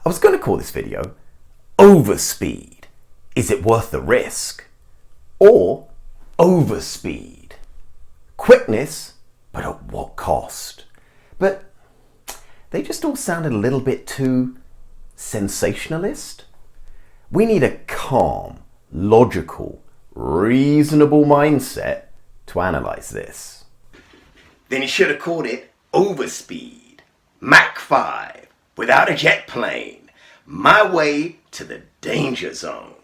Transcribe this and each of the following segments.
I was going to call this video Overspeed. Is it worth the risk? Or Overspeed. Quickness, but at what cost? But they just all sounded a little bit too sensationalist. We need a calm, logical, reasonable mindset to analyze this. Then he should have called it Overspeed. Mach 5, without a jet plane. My way to the danger zone.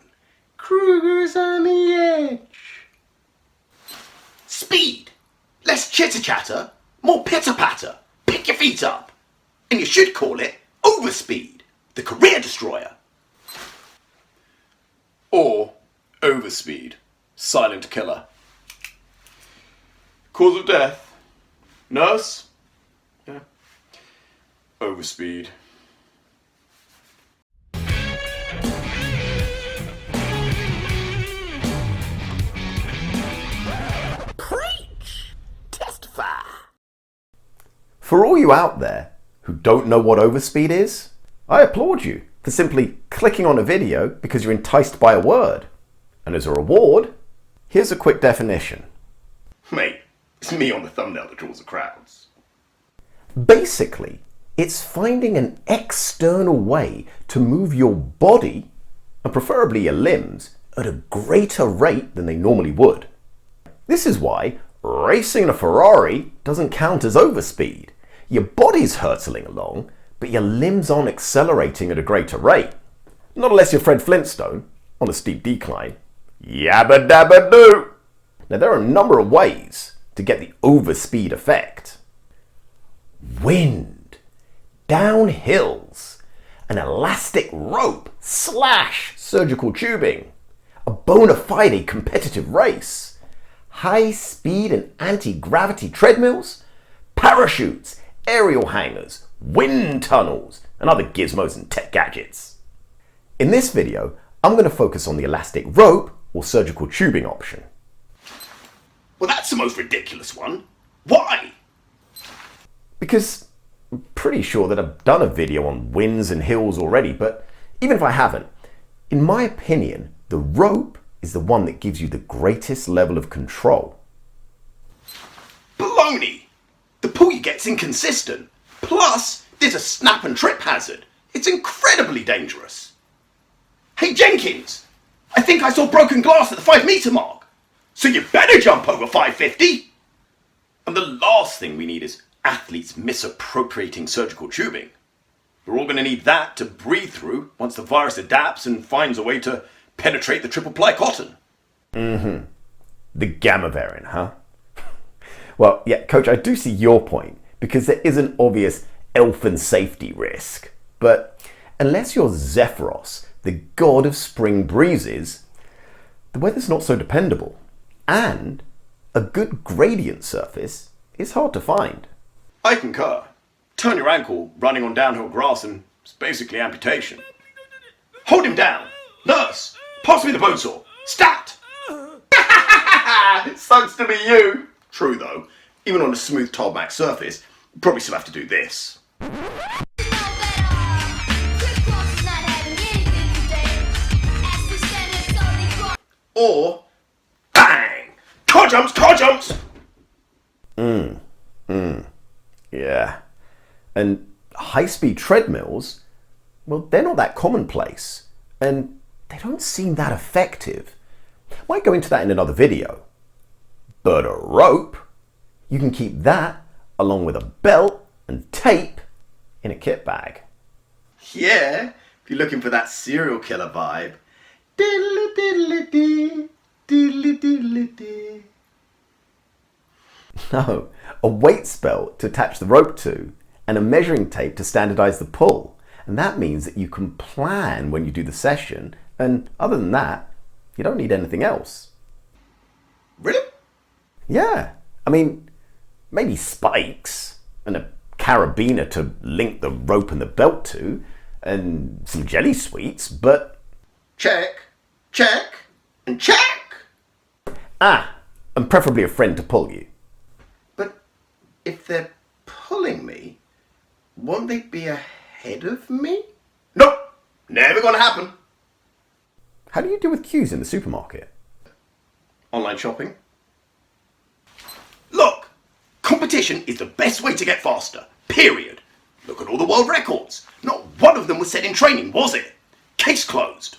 Kruger's on the edge. Speed. Less chitter-chatter, more pitter-patter. Pick your feet up. And you should call it Overspeed, the career destroyer. Or Overspeed, silent killer. Cause of death? Nurse? Yeah. Overspeed. Preach! Testify! For all you out there who don't know what overspeed is, I applaud you for simply clicking on a video because you're enticed by a word. And as a reward, here's a quick definition. Mate, it's me on the thumbnail that draws the crowds. Basically, it's finding an external way to move your body, and preferably your limbs, at a greater rate than they normally would. This is why racing a Ferrari doesn't count as overspeed. Your body's hurtling along, but your limbs aren't accelerating at a greater rate. Not unless you're Fred Flintstone on a steep decline. Yabba dabba doo! Now there are a number of ways to get the overspeed effect. Wind, down hills, an elastic rope / surgical tubing, a bona fide competitive race, high speed and anti-gravity treadmills, parachutes, aerial hangars, wind tunnels, and other gizmos and tech gadgets. In this video, I'm going to focus on the elastic rope or surgical tubing option. Well, that's the most ridiculous one. Why? Because I'm pretty sure that I've done a video on winds and hills already, but even if I haven't, in my opinion, the rope is the one that gives you the greatest level of control. Baloney! The pull you get's inconsistent. Plus, there's a snap and trip hazard. It's incredibly dangerous. Hey Jenkins, I think I saw broken glass at the 5 meter mark. So you better jump over 550. And the last thing we need is athletes misappropriating surgical tubing. We're all going to need that to breathe through once the virus adapts and finds a way to penetrate the triple ply cotton. The gamma variant, huh? Well, yeah, coach, I do see your point, because there is an obvious elfin safety risk. But unless you're Zephyros, the god of spring breezes, the weather's not so dependable. And a good gradient surface is hard to find. I concur. Turn your ankle running on downhill grass and it's basically amputation. Hold him down. Nurse, pass me the bone saw. Stat! It sucks to be you. True though, even on a smooth tarmac surface, you probably still have to do this. Or, bang! Car jumps, car jumps! Yeah. And high-speed treadmills, well, they're not that commonplace. And they don't seem that effective. Might go into that in another video. But a rope, you can keep that along with a belt and tape in a kit bag. Yeah, if you're looking for that serial killer vibe. Diddly diddly dee, diddly diddly dee. No, a weights belt to attach the rope to and a measuring tape to standardize the pull. And that means that you can plan when you do the session, and other than that, you don't need anything else. Really? Yeah, I mean, maybe spikes and a carabiner to link the rope and the belt to, and some jelly sweets, but... Check, check, and check! And preferably a friend to pull you. But if they're pulling me, won't they be ahead of me? No! Never gonna happen. How do you deal with queues in the supermarket? Online shopping. Look, competition is the best way to get faster, period. Look at all the world records. Not one of them was set in training, was it? Case closed.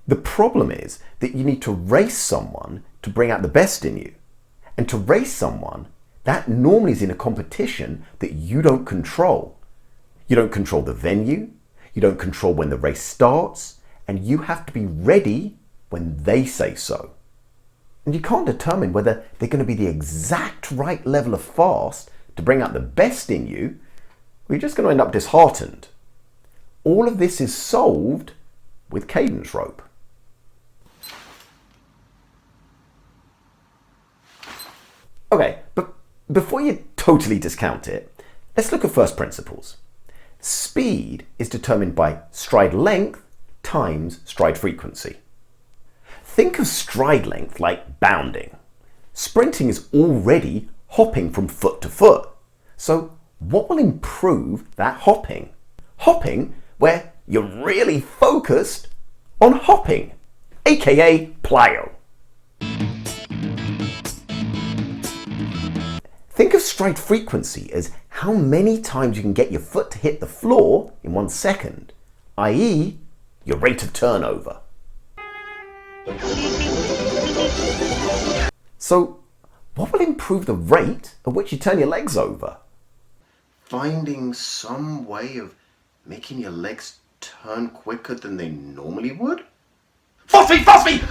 The problem is that you need to race someone to bring out the best in you. And to race someone, that normally is in a competition that you don't control. You don't control the venue, you don't control when the race starts, and you have to be ready when they say so. And you can't determine whether they're going to be the exact right level of fast to bring out the best in you, or you're just going to end up disheartened. All of this is solved with cadence rope. Okay, but before you totally discount it, let's look at first principles. Speed is determined by stride length times stride frequency. Think of stride length like bounding. Sprinting is already hopping from foot to foot. So what will improve that hopping? Hopping where you're really focused on hopping, aka plyo. Think of stride frequency as how many times you can get your foot to hit the floor in 1 second, i.e. your rate of turnover. So, what will improve the rate at which you turn your legs over? Finding some way of making your legs turn quicker than they normally would? Fast me! Fast me!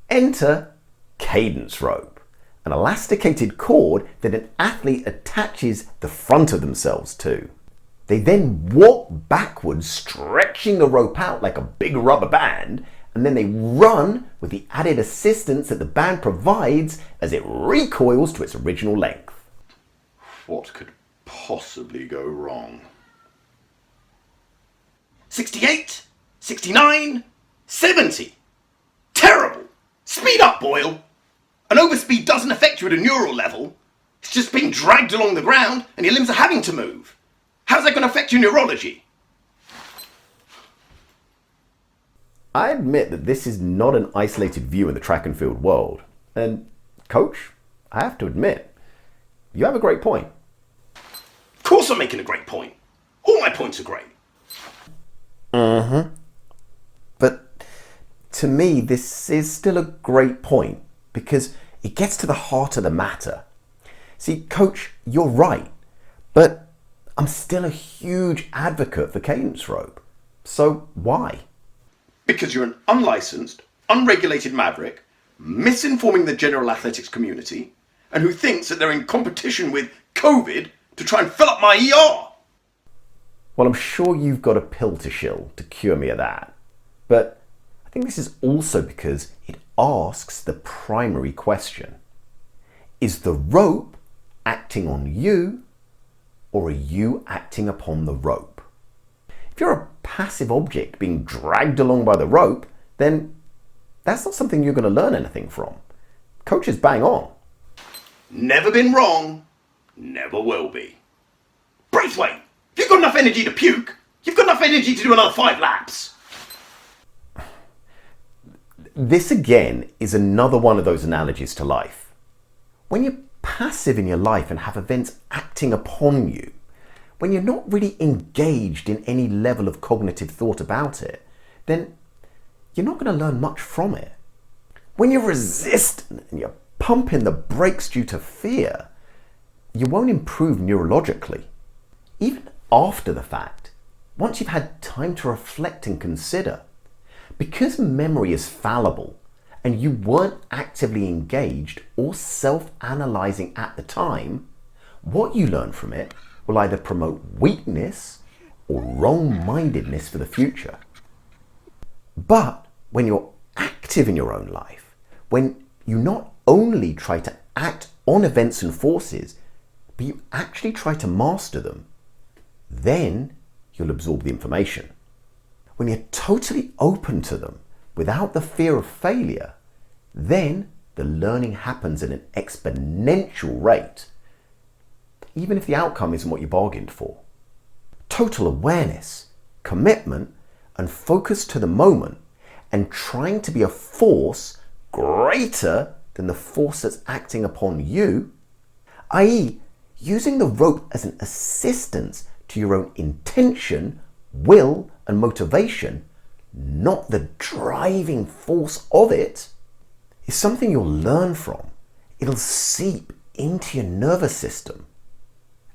Enter cadence rope, an elasticated cord that an athlete attaches the front of themselves to. They then walk backwards, stretching the rope out like a big rubber band, and then they run with the added assistance that the band provides as it recoils to its original length. What could possibly go wrong? 68, 69, 70. Terrible! Speed up, Boyle! An overspeed doesn't affect you at a neural level. It's just being dragged along the ground and your limbs are having to move. How's that going to affect your neurology? I admit that this is not an isolated view in the track and field world. And, Coach, I have to admit, you have a great point. Of course I'm making a great point. All my points are great. But to me, this is still a great point because it gets to the heart of the matter. See, Coach, you're right, but I'm still a huge advocate for cadence rope. So why? Because you're an unlicensed, unregulated maverick, misinforming the general athletics community, and who thinks that they're in competition with COVID to try and fill up my ER. Well, I'm sure you've got a pill to shill to cure me of that. But I think this is also because it asks the primary question. Is the rope acting on you, or are you acting upon the rope? If you're a passive object being dragged along by the rope, then that's not something you're going to learn anything from. Coach is bang on. Never been wrong, never will be. Braithwaite, if you've got enough energy to puke, you've got enough energy to do another 5 laps. This again is another one of those analogies to life. When you're passive in your life and have events acting upon you, when you're not really engaged in any level of cognitive thought about it, then you're not going to learn much from it. When you're resistant and you're pumping the brakes due to fear, you won't improve neurologically. Even after the fact, once you've had time to reflect and consider, because memory is fallible and you weren't actively engaged or self-analyzing at the time, what you learn from it will either promote weakness or wrong-mindedness for the future. But when you're active in your own life, when you not only try to act on events and forces, but you actually try to master them, then you'll absorb the information. When you're totally open to them without the fear of failure, then the learning happens at an exponential rate, even if the outcome isn't what you bargained for. total awareness, commitment, and focus to the moment, and trying to be a force greater than the force that's acting upon you, i.e., using the rope as an assistance to your own intention, will, and motivation, not the driving force of it, is something you'll learn from. It'll seep into your nervous system,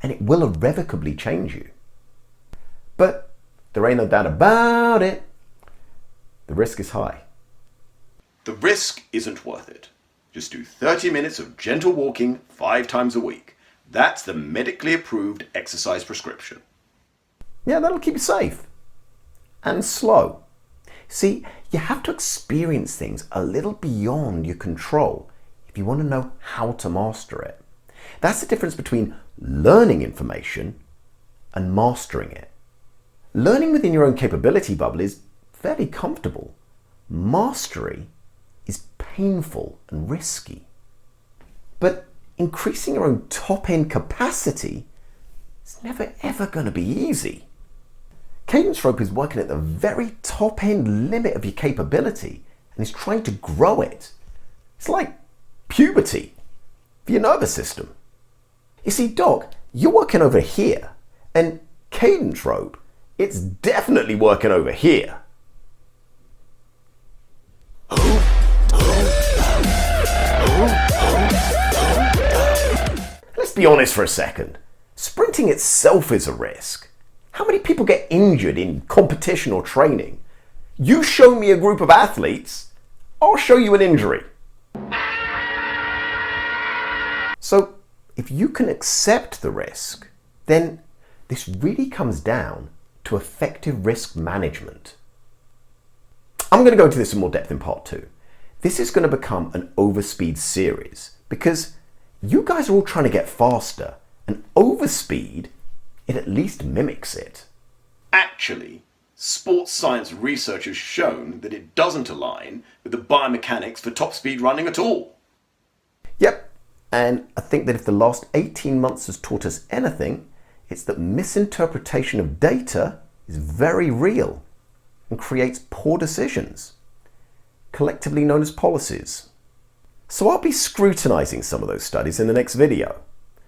and it will irrevocably change you. But there ain't no doubt about it, the risk is high. The risk isn't worth it. Just do 30 minutes of gentle walking 5 times a week. That's the medically approved exercise prescription. Yeah, that'll keep you safe. And slow. See, you have to experience things a little beyond your control if you want to know how to master it. That's the difference between learning information and mastering it. Learning within your own capability bubble is fairly comfortable. Mastery is painful and risky. But increasing your own top-end capacity is never ever going to be easy. Cadence rope is working at the very top-end limit of your capability and is trying to grow it. It's like puberty for your nervous system. You see, Doc, you're working over here, and cadence rope, it's definitely working over here. Let's be honest for a second. Sprinting itself is a risk. How many people get injured in competition or training? You show me a group of athletes, I'll show you an injury. So, if you can accept the risk, then this really comes down to effective risk management. I'm going to go into this in more depth in part 2. This is going to become an overspeed series because you guys are all trying to get faster, and overspeed, it at least mimics it. Actually, sports science research has shown that it doesn't align with the biomechanics for top speed running at all. Yep, and I think that if the last 18 months has taught us anything, it's that misinterpretation of data is very real and creates poor decisions, collectively known as policies. So I'll be scrutinizing some of those studies in the next video.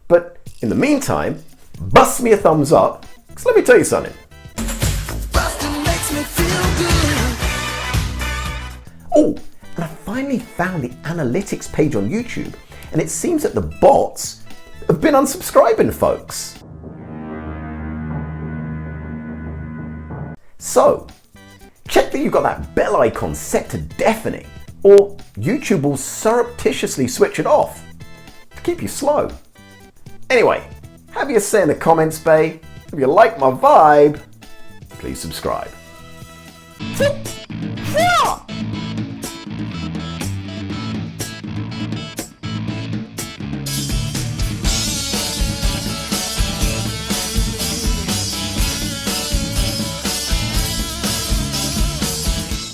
But in the meantime, bust me a thumbs up, because let me tell you something. Oh, and I finally found the analytics page on YouTube, and it seems that the bots have been unsubscribing folks. So, check that you've got that bell icon set to deafening, or YouTube will surreptitiously switch it off to keep you slow. Anyway, have your say in the comments, bae. If you like my vibe, please subscribe.